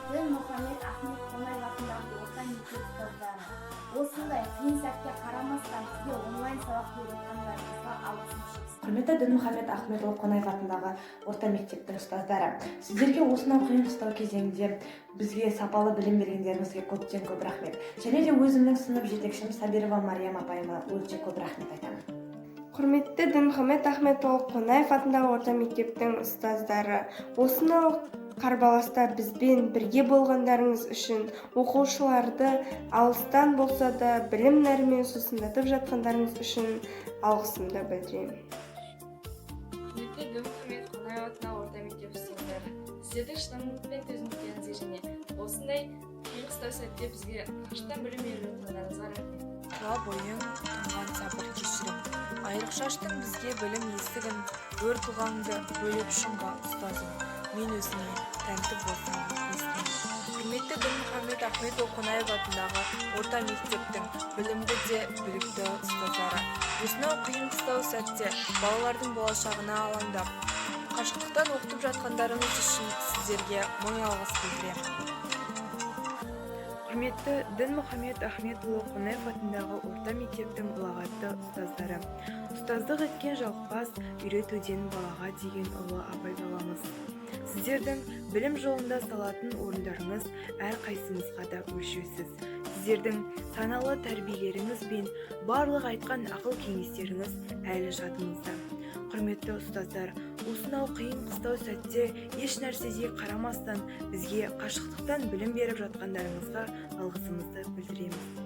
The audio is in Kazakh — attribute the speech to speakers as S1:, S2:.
S1: Дінмұхамед Ахмет Қонаев атындағы орта мектеп ұстаздары. Осындай қиын сәтке қарамастан сізге онлайн сабақ беріп жатқандарыңызға алғысым шексіз.
S2: Құрметті Дінмұхамед Ахмет Қонаев атындағы орта мектептің ұстаздары, сіздерге осынау қиын-қыстау кезеңде бізге сапалы білім бергендеріңізге көп рахмет. Және де өзімнің сынып жетекшім Сабирова Мариям апайыма өте көп рахмет айтамын.
S3: Құрметті Дінмұхамед Ахмет Қонаев атындағы орта мектептің ұстаздары, осынау қарбаласта бізбен бірге болғандарыңыз үшін, оқушыларды алыстан болса да білім нәрімен сусындатып жатқандарыңыз үшін алғысымды білдіремін.
S4: Құрметті Дінмұхамед Қонаев атындағы орта мектеп ұстаздары, сіздердің шыдамдылық пен төзімділіктеріңізге және осындай қиын-қыстау сәтте бізге қашықтан білім беріп жатқандарыңызға рахмет.
S5: Тұла бойың тұнған сабыр кешірім, айрықша аштың бізге білім есігін, өр тұлғаңды бөліп шыңға ұстазым, мен өзіңе тәнті болсам естен. Құрметті Дінмұхамед Ахмет Қонаев атындағы орта мектептің білімді де білікті ұстаздары, осынау қиын-қыстау сәтте балалардың болашағына алаңдап, қашықтықтан оқытып жатқандарыңыз үшін сіздерге мың алғыс білдіремін.
S6: Құрметті Дінмұхамед Ахмет Қонаев атындағы орта мектептің ұлағатты ұстаздары, ұстаздық еткен жалықпас, үйретуден балаға деген ұлы абай бабамыз. Сіздердің білім жолында салатын орындарыңыз әрқайсымызға да өлшеусіз. Сіздердің саналы тәрбиелеріңіз бен барлық айтқан ақыл кеңестеріңіз әлі жадымызда. Құрметті ұстаздар, осынау қиын-қыстау сәтте еш нәрсеге қарамастан бізге қашықтықтан білім беріп жатқандарыңызға алғысымызды білдіреміз.